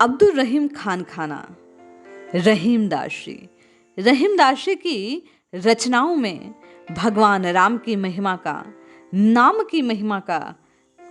अब्दुल रहीम खान खाना, रहीमदास जी की रचनाओं में भगवान राम की महिमा का, नाम की महिमा का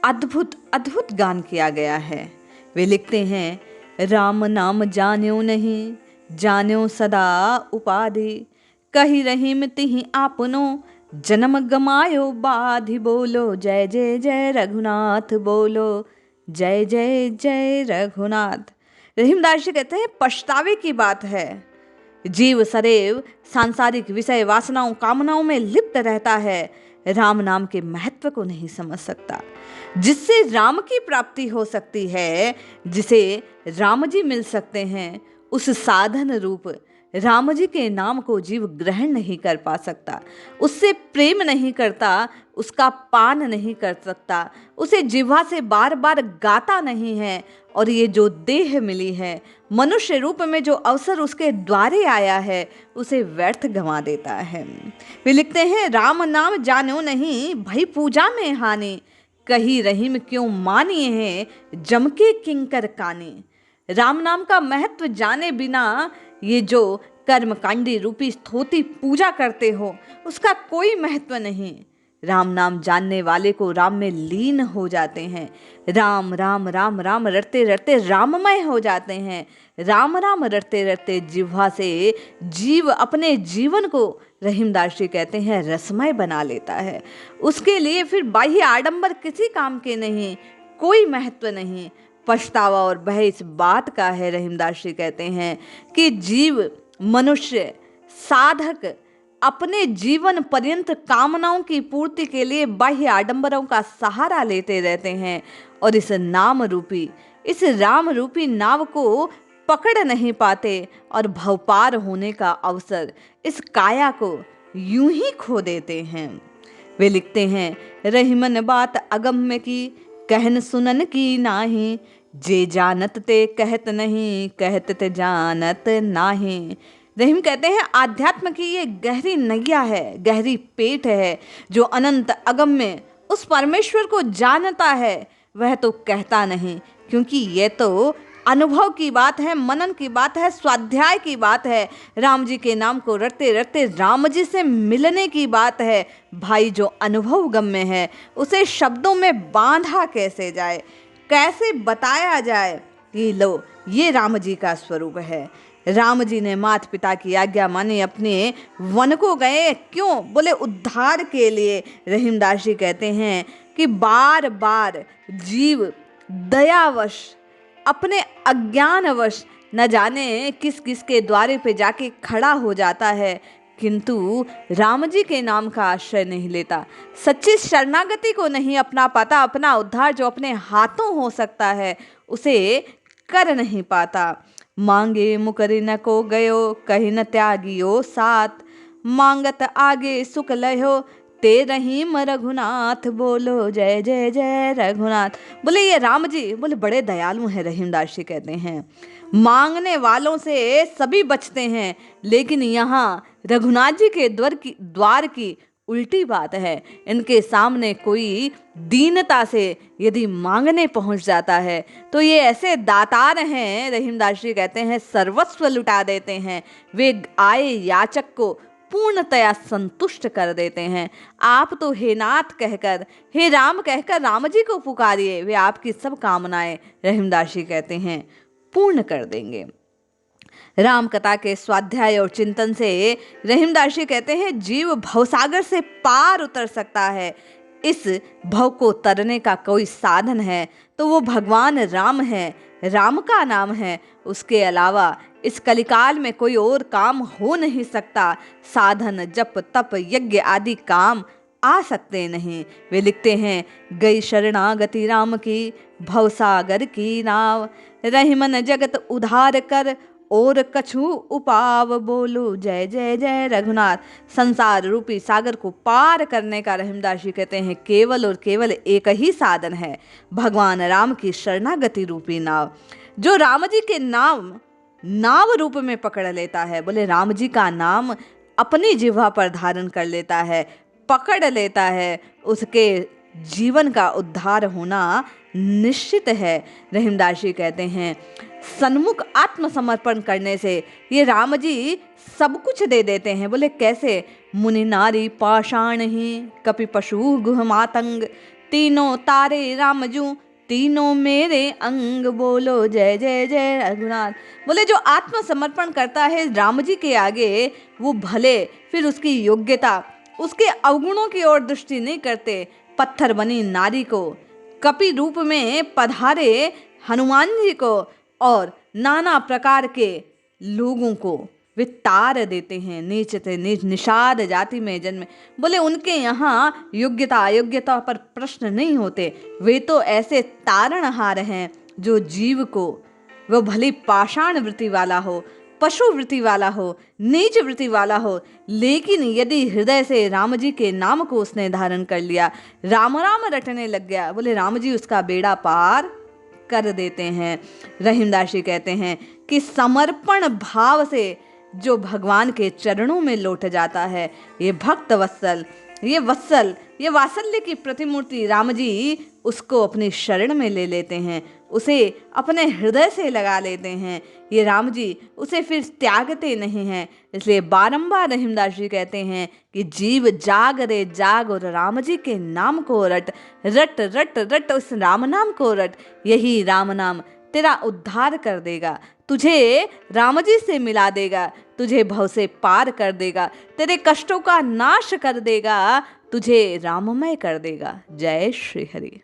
अद्भुत अद्भुत गान किया गया है। वे लिखते हैं, राम नाम जान्यो नहीं, जान्यो सदा उपाधि, कही रहीम तिहि आपनो, जन्म गमायो बाधि। बोलो जय जय जय रघुनाथ, बोलो जय जय जय रघुनाथ। रहीमदास जी कहते हैं, पछतावे की बात है, जीव सदैव सांसारिक विषय वासनाओं कामनाओं में लिप्त रहता है, राम नाम के महत्व को नहीं समझ सकता। जिससे राम की प्राप्ति हो सकती है, जिसे राम जी मिल सकते हैं, उस साधन रूप राम जी के नाम को जीव ग्रहण नहीं कर पा सकता, उससे प्रेम नहीं करता, उसका पान नहीं कर सकता, उसे जिह्वा से बार बार गाता नहीं है। और ये जो देह मिली है, मनुष्य रूप में जो अवसर उसके द्वारे आया है, उसे व्यर्थ गंवा देता है। वे लिखते हैं, राम नाम जानो नहीं, भई पूजा में हानि, कही रहीम क्यों मानिए हैं, जम के किंकर काने। राम नाम का महत्व जाने बिना ये जो कर्मकांडी रूपी स्तोति पूजा करते हो, उसका कोई महत्व नहीं। राम नाम जानने वाले को राम में लीन हो जाते हैं, राम राम राम राम रटते रटते राममय हो जाते हैं, राम राम रटते रटते जिह्वा से जीव अपने जीवन को, रहीमदास जी कहते हैं, रसमय बना लेता है। उसके लिए फिर बाह्य आडंबर किसी काम के नहीं, कोई महत्व नहीं। पछतावा और भय इस बात का है, रहीमदास जी कहते हैं, कि जीव मनुष्य साधक अपने जीवन पर्यंत कामनाओं की पूर्ति के लिए बाह्य आडंबरों का सहारा लेते रहते हैं, और इस नाम रूपी, इस राम रूपी नाव को पकड़ नहीं पाते, और भवपार होने का अवसर इस काया को यूं ही खो देते हैं। वे लिखते हैं, रहीमन बात अगम में की, कहन सुनन की नाही, जे जानत ते कहत नहीं, कहत ते जानत नाही। रहीम कहते हैं, आध्यात्म की ये गहरी नैया है, गहरी पेट है, जो अनंत अगम में उस परमेश्वर को जानता है, वह तो कहता नहीं, क्योंकि ये तो अनुभव की बात है, मनन की बात है, स्वाध्याय की बात है, राम जी के नाम को रटते रटते राम जी से मिलने की बात है। भाई, जो अनुभव गम्य है, उसे शब्दों में बांधा कैसे जाए, कैसे बताया जाए कि लो ये राम जी का स्वरूप है। राम जी ने माता पिता की आज्ञा मानी, अपने वन को गए, क्यों? बोले उद्धार के लिए। रहीमदास जी कहते हैं कि बार बार जीव दयावश, अपने अज्ञानवश, न जाने किस किस के द्वारे पे जाके खड़ा हो जाता है, किंतु राम जी के नाम का आश्रय नहीं लेता, सच्ची शरणागति को नहीं अपना पाता, अपना उद्धार जो अपने हाथों हो सकता है उसे कर नहीं पाता। मांगे मुकरि न को गयो, कही न त्यागियो साथ, मांगत आगे सुख लयो, ते रहीम रघुनाथ, बोलो जय जय जय रघुनाथ। बोले ये राम जी, बोले बड़े दयालु हैं। रहीमदास जी कहते हैं, मांगने वालों से सभी बचते हैं, लेकिन यहाँ रघुनाथ जी के द्वार की उल्टी बात है। इनके सामने कोई दीनता से यदि मांगने पहुंच जाता है, तो ये ऐसे दातार हैं, रहीमदास जी कहते हैं, सर्वस्व लुटा देते हैं। वे आए याचक को पूर्णतया संतुष्ट कर देते हैं। आप तो हे नाथ कहकर, हे राम कहकर राम जी को पुकारिए, वे आपकी सब कामनाएं, रहीमदास जी कहते हैं, पूर्ण कर देंगे। राम कथा के स्वाध्याय और चिंतन से रहीमदास जी कहते हैं, जीव भवसागर से पार उतर सकता है। इस भव को तरने का कोई साधन है तो वो भगवान राम है, राम का नाम है। उसके अलावा इस कलिकाल में कोई और काम हो नहीं सकता। साधन, जप, तप, यज्ञ आदि काम आ सकते नहीं। वे लिखते हैं, गई शरणागति राम की, भवसागर की नाव, रहीमन जगत उधार कर, और कछु उपाव, बोलो जय जय जय रघुनाथ। संसार रूपी सागर को पार करने का, रहीमदास जी कहते हैं, केवल और केवल एक ही साधन है, भगवान राम की शरणागति रूपी नाव। जो राम जी के नाव रूप में पकड़ लेता है, बोले राम जी का नाम अपनी जिह्वा पर धारण कर लेता है, पकड़ लेता है, उसके जीवन का उद्धार होना निश्चित है। रहीमदास जी कहते हैं, सन्मुख आत्मसमर्पण करने से ये राम जी सब कुछ दे देते हैं। बोले कैसे? मुनि नारी पाषाण ही, कपि पशु गुह मातंग, तीनों तारे रामजू, तीनों मेरे अंग। बोलो जय जय जय रघुनाथ। बोले जो आत्मसमर्पण करता है राम जी के आगे, वो भले फिर उसकी योग्यता, उसके अवगुणों की ओर दृष्टि नहीं करते। पत्थर बनी नारी को, कपि रूप में पधारे हनुमान जी को, और नाना प्रकार के लोगों को वे तार देते हैं, नीच से नीच निषाद जाति में जन्मे। बोले उनके यहाँ योग्यता अयोग्यता पर प्रश्न नहीं होते। वे तो ऐसे तारणहार हैं जो जीव को, वह भले पाषाण वृत्ति वाला हो, पशु वृत्ति वाला हो, नीच वृत्ति वाला हो, लेकिन यदि हृदय से राम जी के नाम को उसने धारण कर लिया, राम राम रटने लग गया, बोले राम जी उसका बेड़ा पार कर देते हैं। रहीमदास जी कहते हैं कि समर्पण भाव से जो भगवान के चरणों में लौट जाता है, ये भक्त वत्सल, ये वात्सल्य की प्रतिमूर्ति राम जी उसको अपनी शरण में ले लेते हैं, उसे अपने हृदय से लगा लेते हैं। ये राम जी उसे फिर त्यागते नहीं हैं। इसलिए बारंबार रहीमदास जी कहते हैं कि जीव जाग रे जाग, और राम जी के नाम को रट रट रट रट, उस राम नाम को रट। यही राम नाम तेरा उद्धार कर देगा, तुझे राम जी से मिला देगा, तुझे भव से पार कर देगा, तेरे कष्टों का नाश कर देगा, तुझे राममय कर देगा। जय श्री हरि।